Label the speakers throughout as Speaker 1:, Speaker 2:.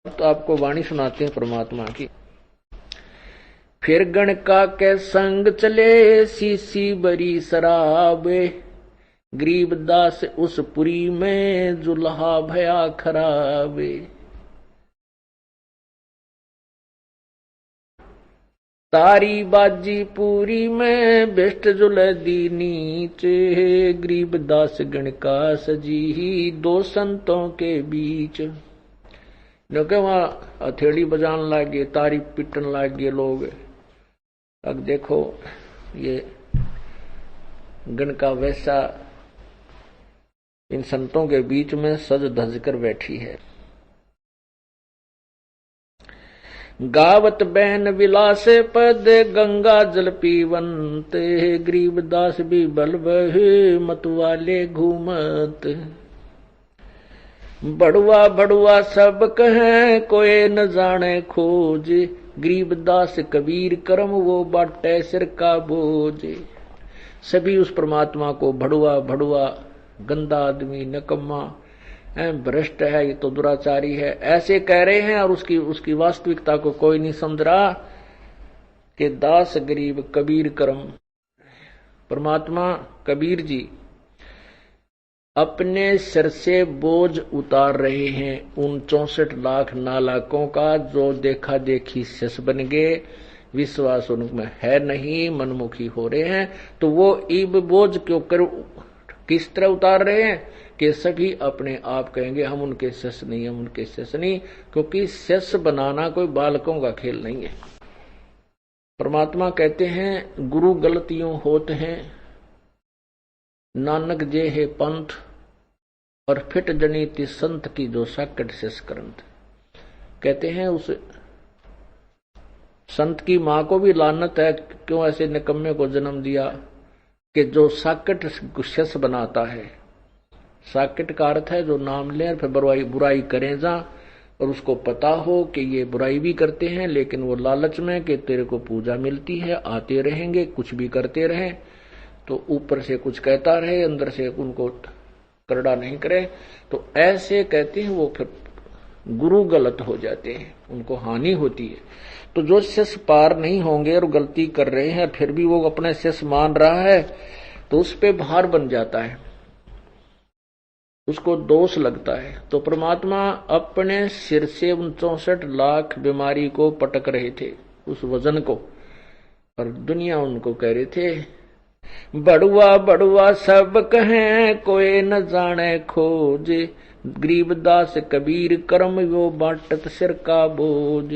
Speaker 1: तो आपको वाणी सुनाते हैं परमात्मा की। फिर गणका के संग चले सीसी बरी शराब, गरीबदास उस पुरी में जुल्हा भया खराब। तारी बाजी पूरी में बेस्ट जुलदी नीच, गरीबदास गणका सजी ही दो संतों के बीच। क्योंकि वहां हथेली बजाने लग गए, तारी पिटन लग गए लोग। अब देखो ये गणका वैसा इन संतों के बीच में सज धज कर बैठी है। गावत बहन विलास पद गंगा जल पीवंत, गरीबदास भी बल बहे मतवाले घूमत। बड़ुआ बड़ुआ सब कहे कोई न जाने खोज, गरीबदास कबीर करम वो बाटे सिर का बोझ। सभी उस परमात्मा को बड़ुआ बड़ुआ, गंदा आदमी, नकम्मा, भ्रष्ट है, ये तो दुराचारी है, ऐसे कह रहे हैं। और उसकी वास्तविकता को कोई नहीं समझ रहा कि दास गरीब कबीर करम। परमात्मा कबीर जी अपने सिर से बोझ उतार रहे हैं उन 64 लाख नालाकों का, जो देखा देखी शिष्य बन गए, विश्वास उनमें है नहीं, मनमुखी हो रहे हैं। तो वो ईब बोझ क्यों कर किस तरह उतार रहे हैं कि सभी अपने आप कहेंगे हम उनके शिष्य नहीं, हम उनके शिष्य नहीं, क्योंकि शिष्य बनाना कोई बालकों का खेल नहीं है। परमात्मा कहते हैं गुरु गलतियों होते हैं, नानक जे है पंथ, और फिट जनीति संत की जो साकट शेष करंत। कहते हैं उस संत की मां को भी लानत है, क्यों ऐसे निकम्मे को जन्म दिया कि जो साकट शेष बनाता है। साकट का अर्थ है जो नाम ले और फिर बुराई करें जा, और उसको पता हो कि ये बुराई भी करते हैं, लेकिन वो लालच में कि तेरे को पूजा मिलती है, आते रहेंगे, कुछ भी करते रहें, तो ऊपर से कुछ कहता रहे, अंदर से उनको करड़ा नहीं करे। तो ऐसे कहते हैं वो फिर गुरु गलत हो जाते हैं, उनको हानि होती है। तो जो शिष्य पार नहीं होंगे और गलती कर रहे हैं, फिर भी वो अपने शिष्य मान रहा है, तो उस पे भार बन जाता है, उसको दोष लगता है। तो परमात्मा अपने सिर से 64 लाख बीमारी को पटक रहे थे, उस वजन को, और दुनिया उनको कह रहे थे बड़ुआ बड़ुआ सब कहें कोई न जाने खोज, गरीबदास कबीर करम वो बाटत सिर का बोझ।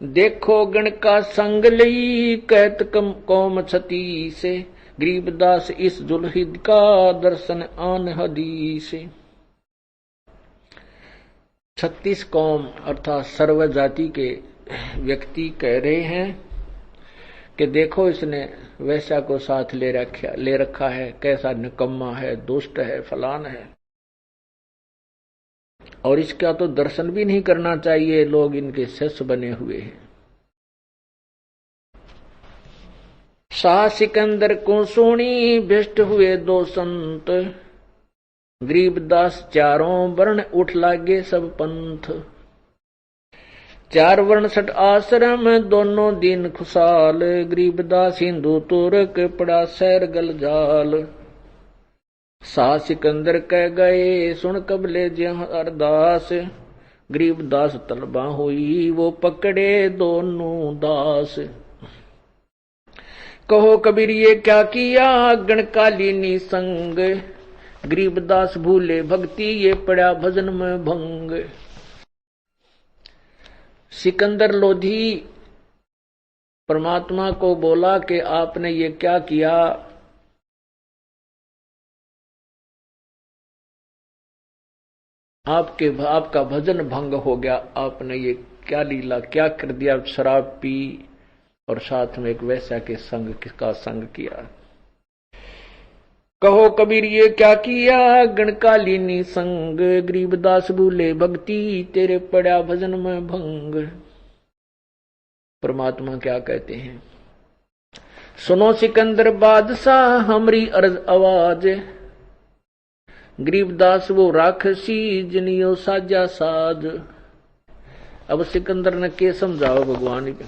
Speaker 1: देखो गण का संग लई कहत कौम छती से, गरीबदास इस जुल्हिद का दर्शन आन हदीस। 36 कौम अर्थात सर्व जाति के व्यक्ति कह रहे हैं कि देखो इसने वैश्या को साथ ले रखा है, कैसा निकम्मा है, दुष्ट है, फलान है, और इसका तो दर्शन भी नहीं करना चाहिए, लोग इनके शिष्य बने हुए हैं। शाह सिकंदर को सुनी भ्रष्ट हुए दो संत, गरीबदास चारों वर्ण उठ लागे सब पंथ। 4 वर्ण 6 आश्रम दोनों दिन खुशाल, गरीबदास हिंदू तुर्क पड़ा सैर गल जाल। शाह सिकंदर कह गए सुन कबले जहाँ अरदास, गरीबदास तलबा हुई वो पकड़े दोनों दास। कहो कबीर ये क्या किया गणकालीनी संग, गरीबदास भूले भक्ति ये पड़ा भजन में भंग। सिकंदर लोधी परमात्मा को बोला कि आपने ये क्या किया, आपका भजन भंग हो गया, आपने ये क्या लीला क्या कर दिया, शराब पी और साथ में एक वैश्या के संग का संग किया। कहो कबीर ये क्या किया गणकालीनी संग, गरीबदास भूले भक्ति तेरे पड़ा भजन में भंग। परमात्मा क्या कहते हैं, सुनो सिकंदर बादशाह हमरी अर्ज आवाज, गरीबदास वो राक्षसी जिनियो साजा साज। अब सिकंदर ने के समझाओ भगवान के,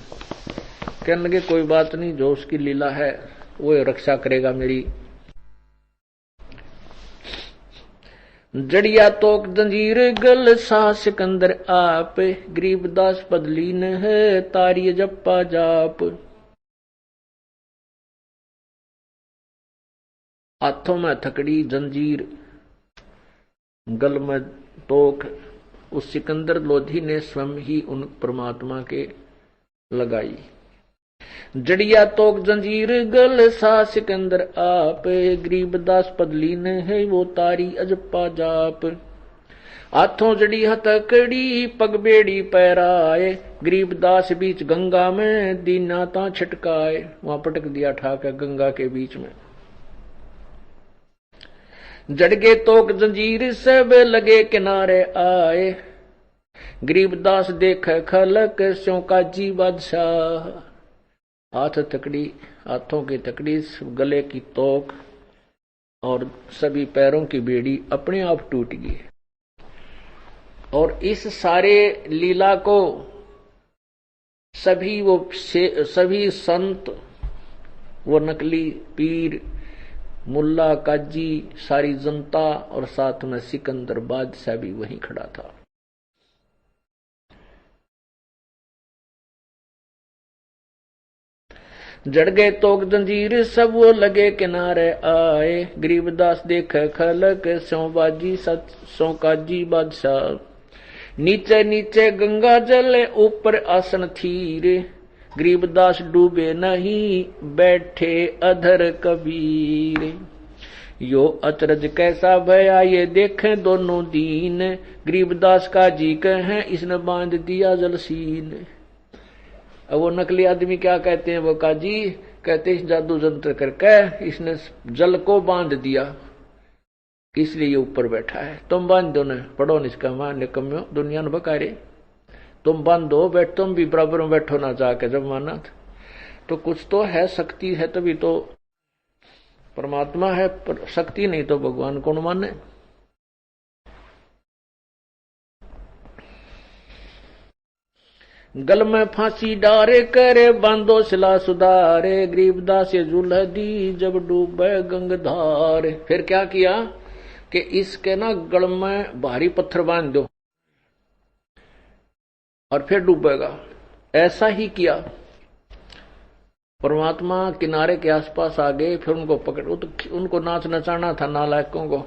Speaker 1: कहने लगे कोई बात नहीं, जो उसकी लीला है वो रक्षा करेगा मेरी। जड़िया तोक जंजीर गल सा सिकंदर आप, गरीबदास पदलीन है तारिय जप्पा जाप। हाथों में थकड़ी जंजीर, गल में तोक, उस सिकंदर लोधी ने स्वयं ही उन परमात्मा के लगाई। जड़िया तोक जंजीर गल सा सिकंदर आप, गरीबदास पदलीन है वो तारी अजप्पा जाप। हाथों जड़ी हथकड़ी पग बेड़ी पैराए, गरीबदास बीच गंगा में दीना ता छिटकाए। वहां पटक दिया ठाकर गंगा के बीच में। जड़गे तोक जंजीर सब लगे किनारे आए, गरीबदास देख खलक स्यों का जी बादशाह। हाथ तकड़ी, हाथों की तकड़ी, गले की तोक और सभी पैरों की बेड़ी अपने आप टूट गई। और इस सारे लीला को सभी संत, वो नकली पीर, मुल्ला, काजी, सारी जनता और साथ में सिकंदर बादशाह भी वहीं खड़ा था। जड़ गए तोक जंजीर सब वो लगे किनारे आए, गरीबदास देख खलक स्यों बाजी सौ काजी बादशाह। नीचे नीचे गंगा जल ऊपर आसन थीरे, गरीबदास डूबे नहीं बैठे अधर कबीर। यो अचरज कैसा भया ये देखें दोनों दीन, गरीबदास का जी कहें इसने बांध दिया जलसीन। अब वो नकली आदमी क्या कहते हैं, वो काजी कहते इस जादू जंत्र करके इसने जल को बांध दिया, इसलिए ये ऊपर बैठा है। तुम बांध दो न, पढ़ो इसका मान निकम्यो दुनिया न बकारे, तुम बंद हो बैठ, तुम भी बराबर में बैठो ना जाके। जब माना तो कुछ तो है, शक्ति है तभी तो परमात्मा है, पर शक्ति नहीं तो भगवान कौन माने। गल में फांसी डारे करे बांधो सिला सुधारे, गरीबदास ये जुल्ह दी जब डूबे गंगधार। फिर क्या किया कि इसके ना गल में भारी पत्थर बांध दो और फिर डूबेगा। ऐसा ही किया। परमात्मा किनारे के आसपास आ गए, फिर उनको पकड़, उनको नाच नचाना था नालायकों को।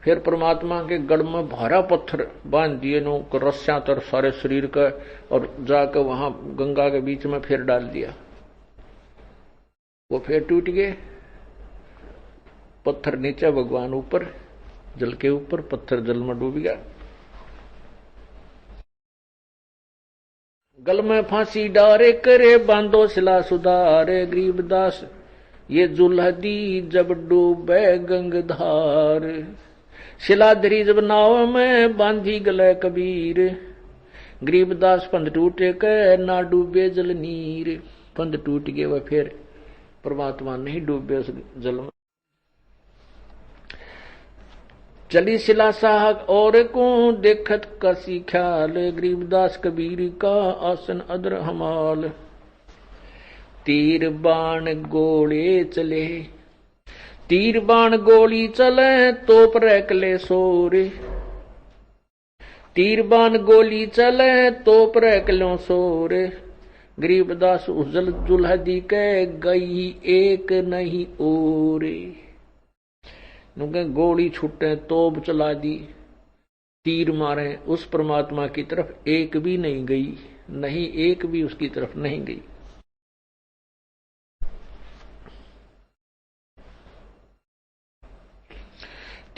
Speaker 1: फिर परमात्मा के गड़ में भारा पत्थर बांध दिए नो रस्सियां तर सारे शरीर का, और जाकर वहां गंगा के बीच में फिर डाल दिया। वो फिर टूट गए। पत्थर नीचे, भगवान ऊपर, जल के ऊपर, पत्थर जल में डूब गया। गल में फांसी डारे करे बांधो सिला सुधारे, गरीबदास ये जुल्ह दी जब डूबे गंगधार। शिला धरी जब नाव में बांधी गले कबीर, गरीबदास पंध टूटे के ना डूबे जल नीर। पंध टूट गए वह, फिर परमात्मा नहीं डूबे उस जल में। चली शिला साहक और को देखत कसी ख्याल, गरीबदास कबीर का आसन अदर हमाल। तीर बाण गोले चले, तीर बाण गोली चले तोप रैकले सोरे, तीर बाण गोली चले तोप रैकलो सोरे। गरीबदास उजल जुल्ह दी के गई एक नहीं ओरे। गोली छूटे, तोप चला दी, तीर मारे, उस परमात्मा की तरफ एक भी नहीं गई, नहीं एक भी उसकी तरफ नहीं गई।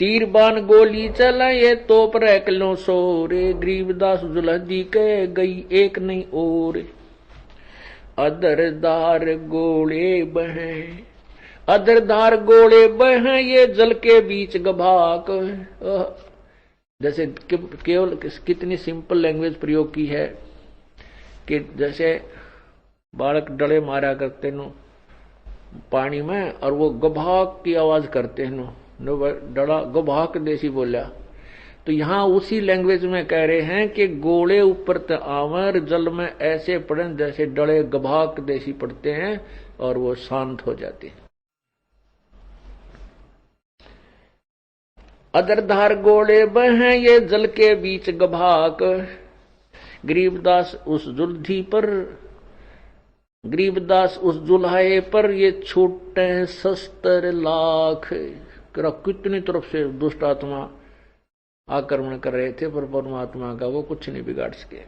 Speaker 1: तीर बाण गोली चला ये तोप रैकलो सोरे, गरीबदास जुलहदी के गई एक नहीं और। अदरदार गोले बहे, अदरदार गोले बहे ये जल के बीच गभाक। जैसे केवल कितनी सिंपल लैंग्वेज प्रयोग की है कि जैसे बालक डले मारा करते नो पानी में, और वो गभाक की आवाज करते हैं नो डला गभाक देसी बोला, तो यहां उसी लैंग्वेज में कह रहे हैं कि गोले ऊपर त आवर जल में ऐसे पड़े जैसे डले गभाक देसी पड़ते हैं और वो शांत हो जाते हैं। अदरधार गोले बह ये जल के बीच गभाक, गरीबदास उस जुल्धी पर, गरीबदास उस जुल्हाए पर ये छूटे शस्त्र लाख। कितनी तरफ से दुष्ट आत्मा आक्रमण कर रहे थे, पर परमात्मा का वो कुछ नहीं बिगाड़ सके।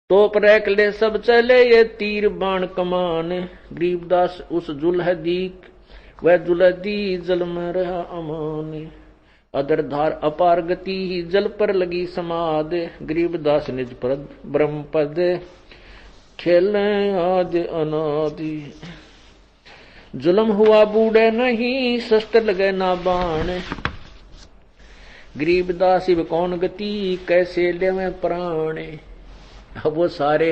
Speaker 1: तोप रैकले सब चले ये तीर बाण कमान, गरीबदास उस जुल्हदी वह जुल्हदी जल में रहा अमान। अदरधार अपार गति ही जल पर लगी समाद, गरीबदास निज पद ब्रह्म पद खेले आदि अनादि। जुल्म हुआ बूढ़े नहीं शस्त्र लगे ना बाण, गरीबदास इब कौन गति कैसे ले में प्राण। अब वो सारे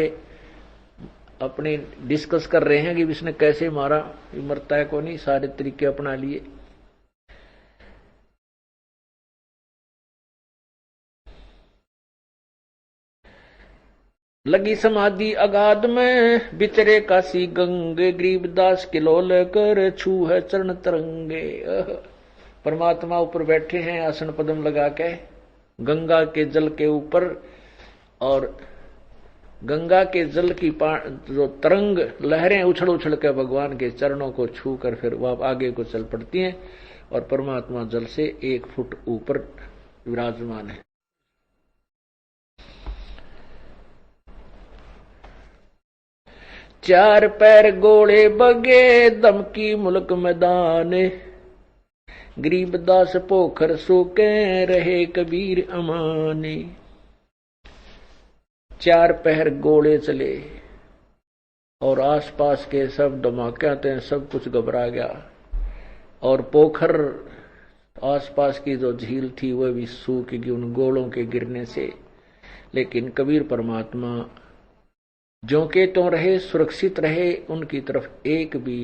Speaker 1: अपने डिस्कस कर रहे हैं कि इसने कैसे मारा, मरता है को नहीं, सारे तरीके अपना लिए। लगी समाधि अगाध में बिचरे काशी गंगे, गरीबदास किलोल कर छू है चरण तरंगे। परमात्मा ऊपर बैठे हैं आसन पद्म लगा के गंगा के जल के ऊपर, और गंगा के जल की जो तरंग लहरें उछल उछल के भगवान के चरणों को छू कर फिर वह आगे को चल पड़ती हैं, और परमात्मा जल से 1 फुट ऊपर विराजमान है। चार पैर गोले बगे दमकी मुल्क मैदान, गरीबदास पोखर सूके रहे कबीर अमाने। चार पहर गोले चले और आसपास के सब धमाके सब कुछ घबरा गया, और पोखर आसपास की जो झील थी वह भी सूख गई उन गोलों के गिरने से। लेकिन कबीर परमात्मा जो के तो रहे, सुरक्षित रहे, उनकी तरफ एक भी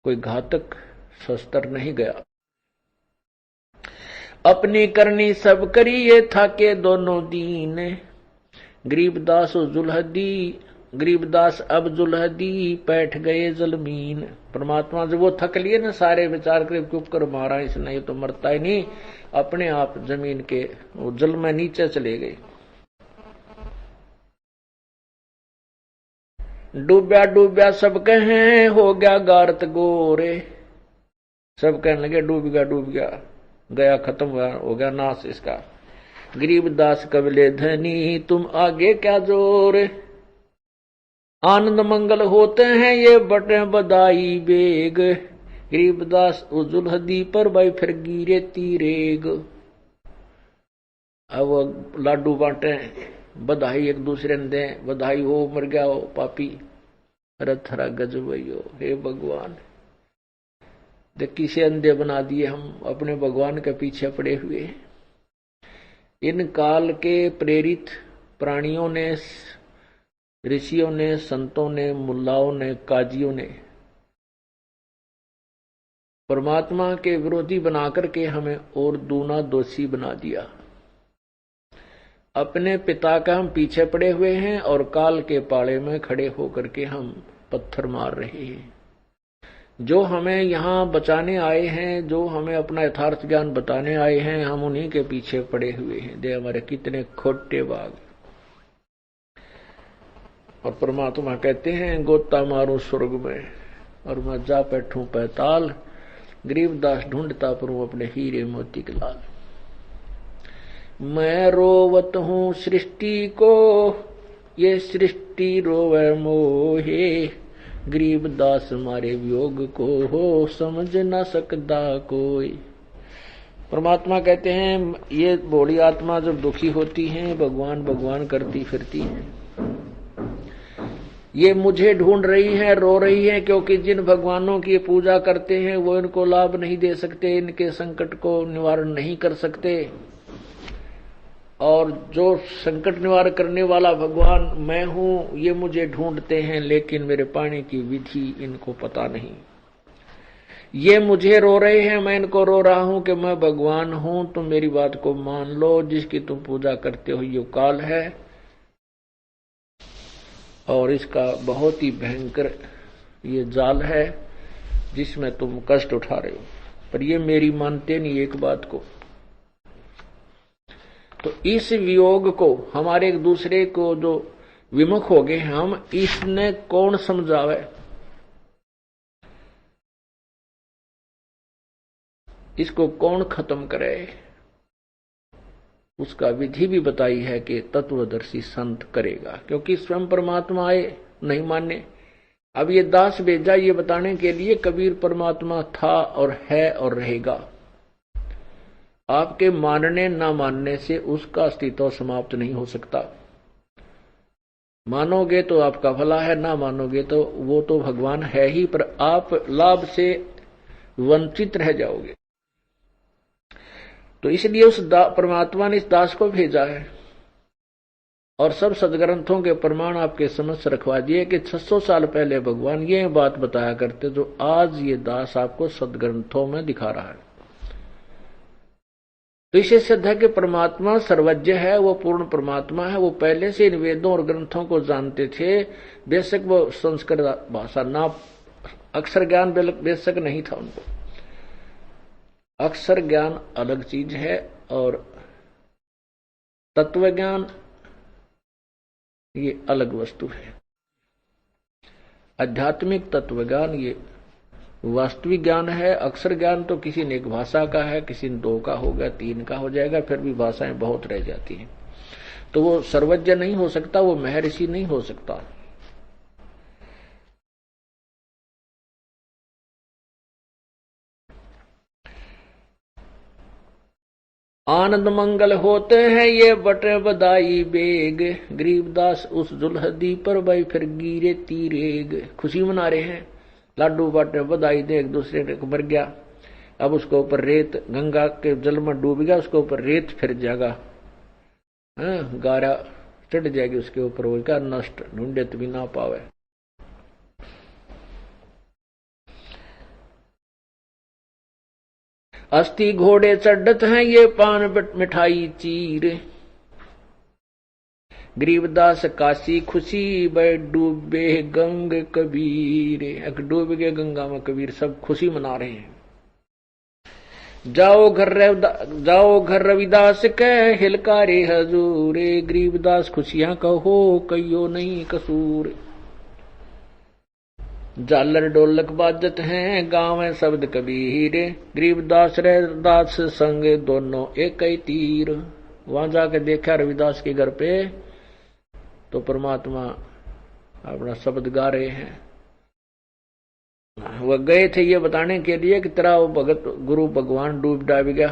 Speaker 1: कोई घातक शस्त्र नहीं गया। अपनी करनी सब करी ये था के दोनों दीन, गरीबदास जुल्हदी, गरीबदास अब जुल्हदी बैठ गए जलमीन। परमात्मा जब वो थक लिए ना, सारे विचार कर क्यों कर मारा इसने, ये तो मरता ही नहीं, अपने आप जमीन के वो जल में नीचे चले गए। डूब्या डूब्या सब कहें हो गया गारत गोरे, सब कहने लगे डूब गया गया, खत्म हो गया नाश इसका। गरीबदास कबले धनी तुम आगे क्या जोर, आनंद मंगल होते हैं ये बटे बदाई बेग, गरीबदास जुल्हदी पर भाई फिर गिरे तीरेग। अब लाडू बांटे, बधाई एक दूसरे ने दें, बधाई हो मर गया हो पापी, अरे थरा गजब हो। हे भगवान, देखी से अंधे बना दिए हम, अपने भगवान के पीछे पड़े हुए। इन काल के प्रेरित प्राणियों ने, ऋषियों ने, संतों ने, मुल्लाओं ने, काजियों ने परमात्मा के विरोधी बनाकर के हमें और दूना दोषी बना दिया। अपने पिता का हम पीछे पड़े हुए हैं और काल के पाले में खड़े होकर के हम पत्थर मार रहे हैं। जो हमें यहाँ बचाने आए हैं, जो हमें अपना यथार्थ ज्ञान बताने आए हैं, हम उन्हीं के पीछे पड़े हुए हैं। दे हमारे कितने खोटे बाग। और परमात्मा कहते हैं गोता मारूं स्वर्ग में और मैं जा बैठूं पैताल, गरीबदास ढूंढता परूं अपने हीरे मोती के लाल। मैं रोवत हूं सृष्टि को, ये सृष्टि रोवे मोहे, गरीबदास मारे वियोग को हो समझ न सकता कोई। परमात्मा कहते हैं ये भोली आत्मा जब दुखी होती है, भगवान भगवान करती फिरती है, ये मुझे ढूंढ रही है, रो रही है, क्योंकि जिन भगवानों की पूजा करते हैं वो इनको लाभ नहीं दे सकते, इनके संकट को निवारण नहीं कर सकते। और जो संकट निवारण करने वाला भगवान मैं हूं, ये मुझे ढूंढते हैं, लेकिन मेरे पाने की विधि इनको पता नहीं। ये मुझे रो रहे हैं, मैं इनको रो रहा हूं कि मैं भगवान हूं, तुम मेरी बात को मान लो। जिसकी तुम पूजा करते हो ये काल है और इसका बहुत ही भयंकर ये जाल है जिसमें तुम कष्ट उठा रहे हो। पर ये मेरी मानते नहीं एक बात को। तो इस वियोग को, हमारे एक दूसरे को जो विमुख हो गए हम, इसने कौन समझावे? इसको कौन खत्म करे? उसका विधि भी बताई है कि तत्वदर्शी संत करेगा, क्योंकि स्वयं परमात्मा आए नहीं माने। अब ये दास भेजा ये बताने के लिए कबीर परमात्मा था और है और रहेगा। आपके मानने ना मानने से उसका अस्तित्व समाप्त नहीं हो सकता। मानोगे तो आपका भला है, ना मानोगे तो वो तो भगवान है ही, पर आप लाभ से वंचित रह जाओगे। तो इसलिए उस परमात्मा ने इस दास को भेजा है और सब सदग्रंथों के प्रमाण आपके समक्ष रखवा दिए कि 600 साल पहले भगवान ये बात बताया करते जो आज ये दास आपको सदग्रंथों में दिखा रहा है। तो इसे सिद्ध है कि परमात्मा सर्वज्ञ है, वो पूर्ण परमात्मा है। वो पहले से इन वेदों और ग्रंथों को जानते थे। बेशक वो संस्कृत भाषा ना, अक्षर ज्ञान बेशक नहीं था उनको। अक्षर ज्ञान अलग चीज है और तत्व ज्ञान ये अलग वस्तु है। आध्यात्मिक तत्व ज्ञान ये वास्तविक ज्ञान है। अक्षर ज्ञान तो किसी ने एक भाषा का है, किसी ने 2 का होगा, 3 का हो जाएगा, फिर भी भाषाएं बहुत रह जाती हैं। तो वो सर्वज्ञ नहीं हो सकता, वो महर्षि नहीं हो सकता। आनंद मंगल होते हैं ये बटे बदाई बेग, गरीबदास उस दुल्हदी पर भाई फिर गिरे तीरेग। खुशी मना रहे हैं, लाडू बाटे बधाई दे, एक दूसरे को मर गया। अब उसके ऊपर रेत, गंगा के जल में डूब गया, उसके ऊपर रेत फिर जाएगा, गारा चढ़ जाएगी उसके ऊपर, वो क्या नष्ट ढूंढे तो भी ना पावे। अस्थि घोड़े चढ़त हैं ये पान मिठाई चीर, गरीबदास काशी खुशी बै डूबे गंग कबीर। डूब गए गंगा में कबीर, सब खुशी मना रहे हैं। जाओ घर रविदास कह हिलकारे हजूर, गरीबदास खुशियां कहो कहियो नहीं कसूर। जालर ढोलक बाजत हैं गाँव में शब्द कबीर, गरीबदास रविदास संग दोनों एक ही तीर। वहां जाकर देखा रविदास के घर पे तो परमात्मा अपना शब्द गा रहे हैं। वह गए थे ये बताने के लिए कि तेरा वो भगत गुरु भगवान डूब डाब गया,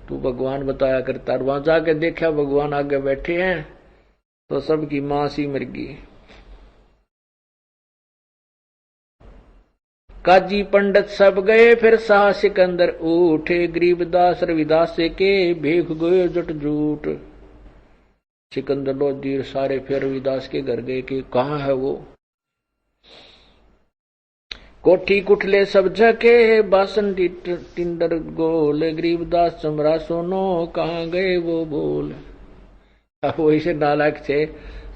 Speaker 1: तू भगवान बताया करता। वहां जाके देखा भगवान आगे बैठे हैं तो सबकी मां सी मर गई। काजी पंडित सब गए फिर शाह सिकंदर उठे, गरीबदास रविदास के भेख गए जट जूट। सिकंदर लोधी सारे फिर रविदास के घर गए कि कहाँ है वो। कोठी कुठले सब झके बासन टिंडर गोल, गरीबदास चमरा सोनो कहाँ गए वो बोल। अब वो इसे नालायक थे,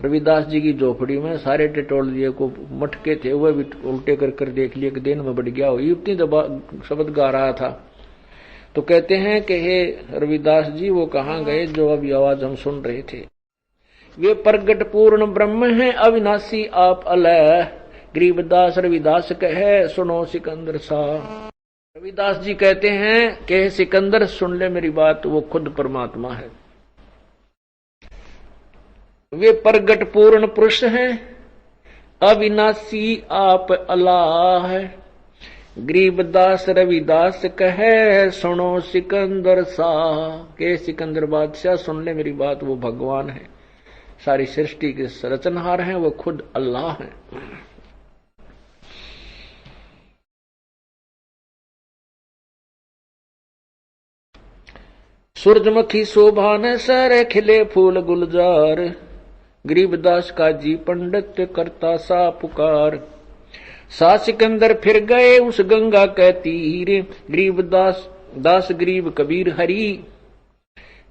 Speaker 1: रविदास जी की झोपड़ी में सारे टिटोल दिए को मटके थे, वह भी उल्टे कर देख लिए कि दिन में बढ़ गया हो, इतनी दबा शब्द गा रहा था। तो कहते हैं कि हे रविदास जी वो कहाँ गए जो अभी आवाज हम सुन रहे थे। वे प्रगट पूर्ण ब्रह्म हैं अविनाशी आप अलह, गरीबदास रविदास कहे सुनो सिकंदर सा। रविदास जी कहते हैं कि सिकंदर सुन ले मेरी बात, वो खुद परमात्मा है। वे प्रगट पूर्ण पुरुष हैं अविनाशी आप अल्लाह है, गरीबदास रविदास कहे सुनो सिकंदर सा। के सिकंदर बादशाह सुन ले मेरी बात, वो भगवान है, सारी सृष्टि के रचनहार हैं, वो खुद अल्लाह हैं। सूरजमुखी शोभा न सर खिले फूल गुलजार, गरीबदास का जी पंडित करता सा पुकार। सा सिकंदर फिर गए उस गंगा के तीर, गरीब दास गरीब कबीर हरी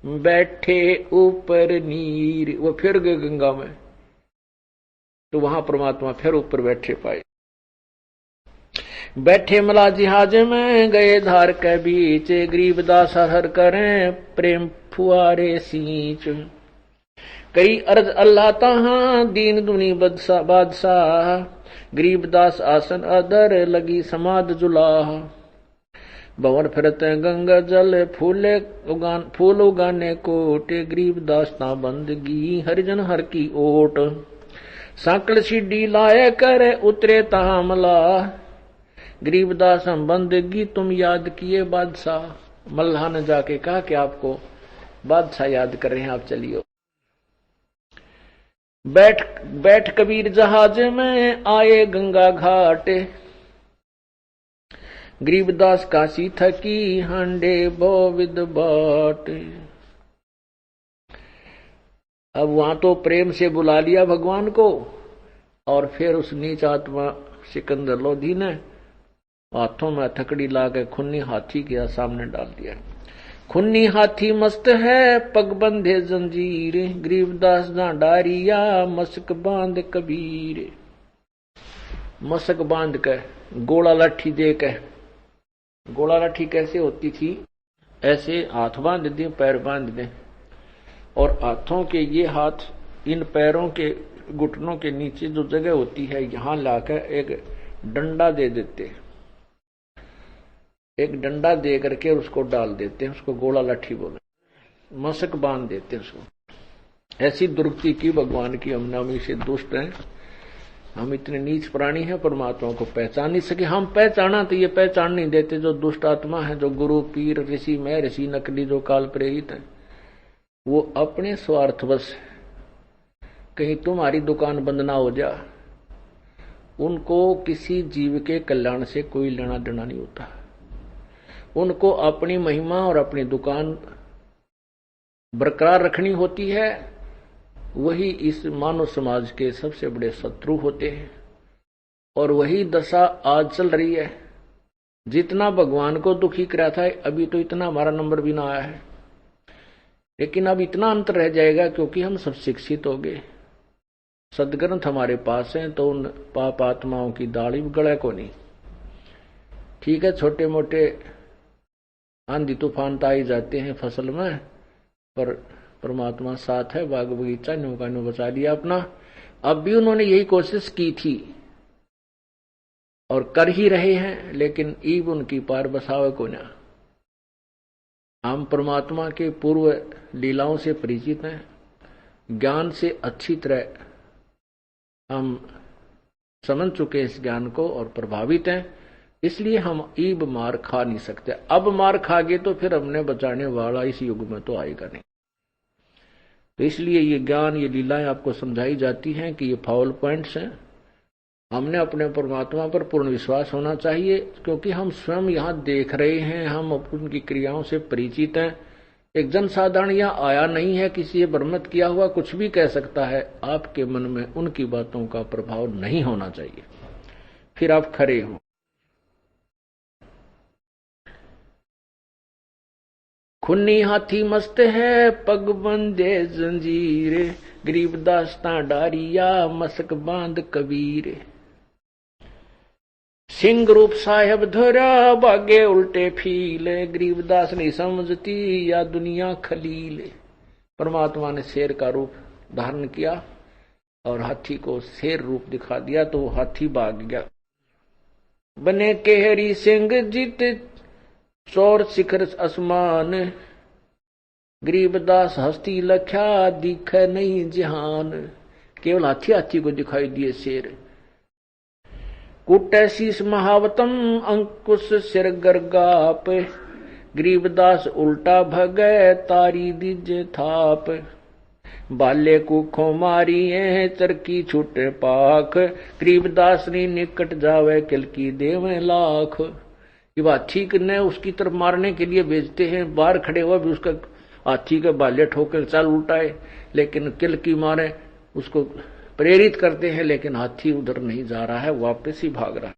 Speaker 1: बैठे ऊपर नीर। वो फिर गए गंगा में, तो वहां परमात्मा फिर ऊपर बैठे पाए। बैठे मला जहाज में गए धार के बीच, गरीबदास हर करें प्रेम फुआरे सींच। कई अर्ज अल्लाह तहां दीन दुनी बादशाह, गरीबदास आसन अदर लगी समाद जुलाह। भंवर फिरते गंगा जल फूल उगाने कोटे, गरीबदास ता बंदगी हरिजन हर की ओट। सांकल सीढ़ी लाए कर उतरे तहा मला, गरीबदास हम बंदगी तुम याद किए बादशाह। मल्लाह ने जाके कहा कि आपको बादशाह याद कर रहे हैं, आप चलिए। बैठ कबीर जहाज में आए गंगा घाट, गरीबदास काशी थकी हांडे बोविद बाट। अब वहां तो प्रेम से बुला लिया भगवान को, और फिर उस नीच आत्मा सिकंदर लोधी ने हाथों में थकड़ी लाके खुन्नी हाथी के सामने डाल दिया। खुन्नी हाथी मस्त है पग बंधे जंजीर, गरीबदास ना डारिया मस्क बांध कबीर। मस्क बांध के गोला लाठी दे के, गोला लाठी कैसे होती थी, ऐसे हाथ बांध दे पैर बांध दे, और हाथों के ये हाथ इन पैरों के घुटनों के नीचे जो जगह होती है यहां लाकर एक डंडा दे देते, एक डंडा दे करके उसको डाल देते हैं, उसको गोला लाठी बोले, मशक बांध देते हैं उसको। ऐसी दुर्गति की भगवान की, हम नामी से दुष्ट हैं, हम इतने नीच प्राणी हैं, परमात्मा को पहचान नहीं सके। हम पहचाना तो ये पहचान नहीं देते जो दुष्ट आत्मा है, जो गुरु पीर ऋषि मैं ऋषि नकली जो काल प्रेरित है, वो अपने स्वार्थवश कहीं तुम्हारी दुकान बंद ना हो जा, उनको किसी जीव के कल्याण से कोई लेना देना नहीं होता। उनको अपनी महिमा और अपनी दुकान बरकरार रखनी होती है, वही इस मानव समाज के सबसे बड़े शत्रु होते हैं। और वही दशा आज चल रही है। जितना भगवान को दुखी करा था, अभी तो इतना हमारा नंबर भी ना आया है, लेकिन अब इतना अंतर रह जाएगा क्योंकि हम सब शिक्षित हो गए, सदग्रंथ हमारे पास हैं, तो उन पाप आत्माओं की दाढ़ी गले को नहीं। ठीक है, छोटे मोटे आंधी तूफान तो आई जाते हैं फसल में, पर परमात्मा साथ है, बाग बगीचा न्यू का न्यू बचा दिया अपना। अब भी उन्होंने यही कोशिश की थी और कर ही रहे हैं, लेकिन ईब उनकी पार बसावे को ना। हम परमात्मा के पूर्व लीलाओं से परिचित हैं, ज्ञान से अच्छी तरह हम समझ चुके इस ज्ञान को और प्रभावित हैं, इसलिए हम ईब मार खा नहीं सकते। अब मार खा गए तो फिर हमने बचाने वाला इस युग में तो आएगा नहीं। तो इसलिए ये ज्ञान, ये लीलाएं आपको समझाई जाती हैं कि ये फाउल पॉइंट्स हैं। हमने अपने परमात्मा पर पूर्ण विश्वास होना चाहिए, क्योंकि हम स्वयं यहाँ देख रहे हैं, हम उनकी क्रियाओं से परिचित हैं। एक जन साधारण यहाँ आया नहीं है, किसी से भ्रमित किया हुआ कुछ भी कह सकता है, आपके मन में उनकी बातों का प्रभाव नहीं होना चाहिए, फिर आप खरे हो। खुन्नी हाथी मस्त है पग बंधे जंजीर, गरीबदास ता डारिया मस्क बांध कबीर। सिंह रूप साहेब धरा बागे उल्टे फील, गरीबदास नहीं समझती या दुनिया खलील। परमात्मा ने शेर का रूप धारण किया और हाथी को शेर रूप दिखा दिया, तो वो हाथी भाग गया। बने केहरी सिंह जीत चौर शिखर आसमान, गरीबदास हस्ती लख्या दिख नहीं जहान। केवल हाथी हाथी को दिखाई दिए शेर। कुटे शीस महावतम अंकुश सिर गरगाप, गरीबदास उल्टा भगे तारी दीजे थाप। बाले कुखों मारी चरकी छूटे पाख, गरीबदास ने निकट जावे किल की देवे लाख। ये हाथी ने उसकी तरफ मारने के लिए भेजते हैं, बाहर खड़े हुआ भी उसका हाथी के बाले ठोकर चाल उल्टाए, लेकिन किल की मारे उसको प्रेरित करते हैं, लेकिन हाथी उधर नहीं जा रहा है, वापस ही भाग रहा है।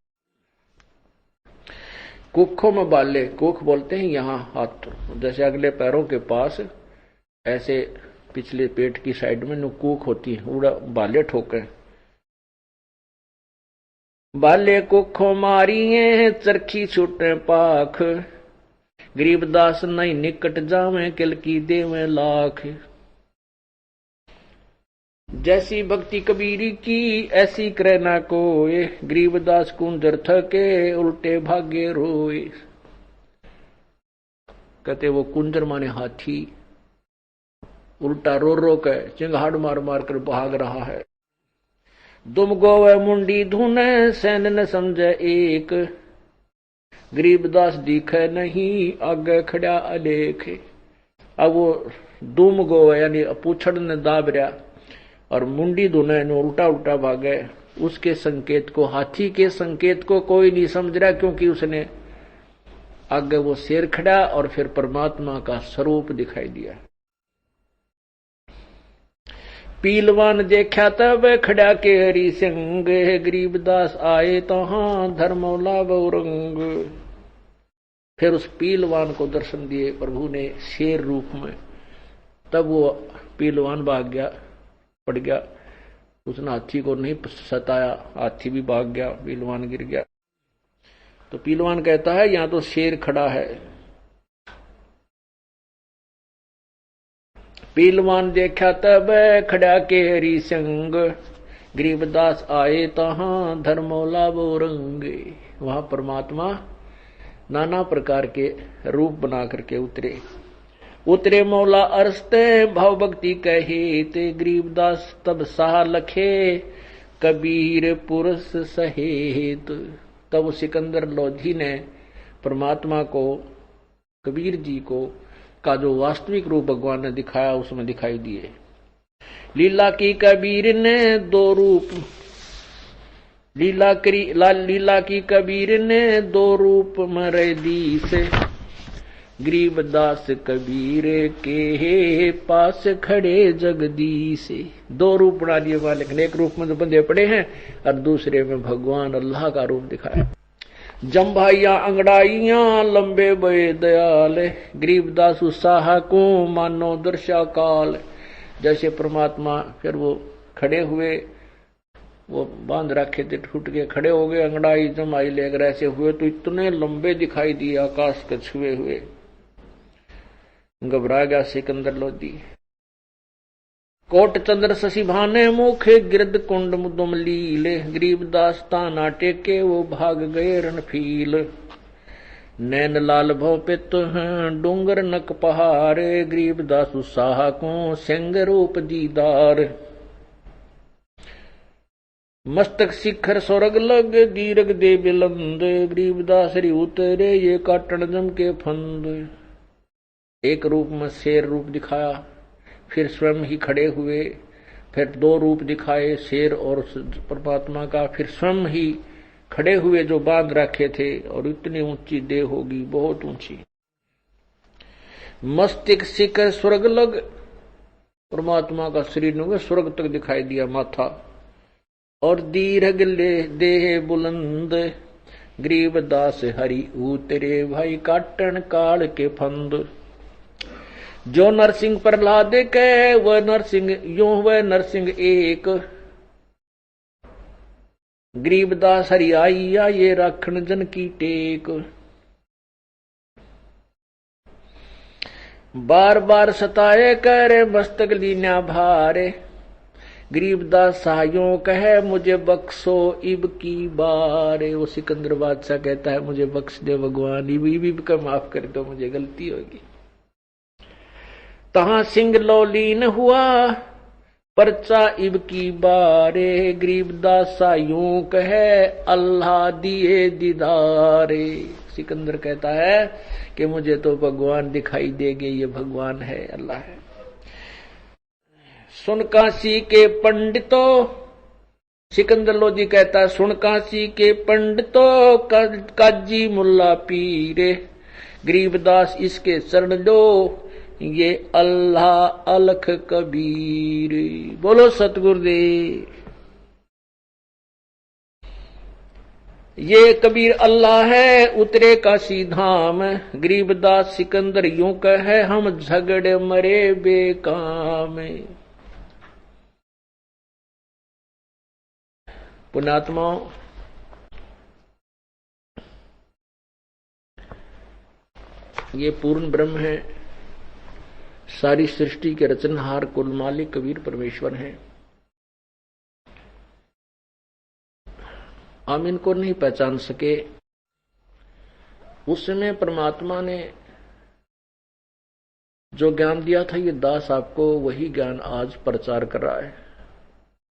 Speaker 1: कुखों में बाले, कुख बोलते हैं यहाँ हाथ, जैसे अगले पैरों के पास ऐसे पिछले पेट की साइड में कुख होती है, उड़ा बाले ठोके। बाले कुखों मारिए चरखी छूटे पाख, गरीबदास नहीं निकट जावे किल की देवे लाख। जैसी भक्ति कबीरी की ऐसी करे ना कोय, गरीबदास कुंजर थके उल्टे भागे रोए। कहते वो कुंजर माने हाथी उल्टा रो रो के चिंगाड़ मार मार कर भाग रहा है। दुम गोवे मुंडी धुने सैन न समझे एक, गरीबदास दिखे नहीं आगे खड़ा अलेख। अब वो दुम गोवे यानी पूछड़ ने दाब रहा और मुंडी धुने उल्टा उल्टा भागे, उसके संकेत को, हाथी के संकेत को कोई नहीं समझ रहा, क्योंकि उसने आगे वो शेर खड़ा और फिर परमात्मा का स्वरूप दिखाई दिया। पीलवान देखा तब खड़ा के हरि सिंह, गरीबदास आए तहां धर्मौला बहुरंग। फिर उस पीलवान को दर्शन दिए प्रभु ने शेर रूप में, तब वो पीलवान भाग गया, पड़ गया। उसने हाथी को नहीं सताया, हाथी भी भाग गया, पीलवान गिर गया। तो पीलवान कहता है यहां तो शेर खड़ा है। पीलवान देखा तब खड़ा के हरि संग, गरीबदास आए तहां धर्मौला बोरंग। वहां परमात्मा नाना प्रकार के रूप बना करके उतरे मौला अरसते भाव भक्ति कहे ते, गरीबदास तब साह लखे कबीर पुरुष सहेत। तब सिकंदर लोधी ने परमात्मा को, कबीर जी को का जो वास्तविक रूप भगवान ने दिखाया उसमें दिखाई दिए। लीला की कबीर ने दो रूप, लीला की कबीर ने दो रूप मरे दी से, गरीबदास कबीर के पास खड़े जगदीश। दो रूप बना दिए मालिक ने, एक रूप में तो बंधे पड़े हैं और दूसरे में भगवान अल्लाह का रूप दिखाया। जम्भाइया अंगड़ाइया लंबे बे दयाल, गरीबदास उत्साह को मानो दर्शा काल। जैसे परमात्मा फिर वो खड़े हुए, वो बांध रखे थे, टूट के खड़े हो गए, अंगड़ाई जमाई लेकर ऐसे हुए तो इतने लंबे दिखाई दिए आकाश के छुए हुए। घबरा गया सिकंदर लोधी। कोट चंद्र शशि भाने मुख गिरद कुंड मुदुम लीले, गरीबदास ताना टेके वो भाग गए रणफील। नैन लाल भव पित हैं डूंगर नक पहाड़े, गरीबदास उत्साह को सिंह रूप दीदार। मस्तक शिखर स्वर्ग लग दीर्घ दे बिलंद, गरीबदास री उतरे ये काटन जम के फंद। एक रूप में शेर रूप दिखाया, फिर स्वयं ही खड़े हुए, फिर दो रूप दिखाए शेर और परमात्मा का, फिर स्वयं ही खड़े हुए जो बांध रखे थे, और इतनी ऊंची देह होगी, बहुत ऊंची। मस्तिष्क शिखर स्वर्ग लग, परमात्मा का शरीर स्वर्ग तक दिखाई दिया माथा, और दीर्घ देह बुलंद, गरीबदास हरि उतरे भाई काटन काल के फंद। जो नरसिंह प्रहलाद के वह नरसिंह यूं वह नरसिंह एक, गरीबदास हरि आइया ये राखण जन की टेक। बार बार सताए करे मस्तक लीना भारे, गरीबदास सायों कहे मुझे बख्शो इब की बारे। वो सिकंदर बादशाह कहता है मुझे बख्श दे भगवान, इब का माफ कर दो, मुझे गलती होगी। तहां सिंह लौलीन हुआ परचा इब की बारे, गरीबदास यूं कहे अल्लाह दिए दीदारे। सिकंदर कहता है कि मुझे तो भगवान दिखाई देंगे, ये भगवान है, अल्लाह है। सुन काशी के पंडितों, सिकंदर लोधी कहता है सुन काशी के पंडितों काजी मुल्ला पीरे, गरीबदास इसके चरण लो ये अल्लाह अलख कबीर। बोलो सतगुरुदेव। ये कबीर अल्लाह है उतरे काशी धाम, गरीबदास सिकंदर यूं कहे हम झगड़े मरे बेकाम। पुण्यात्माओं, ये पूर्ण ब्रह्म है, सारी सृष्टि के रचनहार कुल मालिक कबीर परमेश्वर हैं। हम इनको नहीं पहचान सके। उस समय परमात्मा ने जो ज्ञान दिया था, ये दास आपको वही ज्ञान आज प्रचार कर रहा है।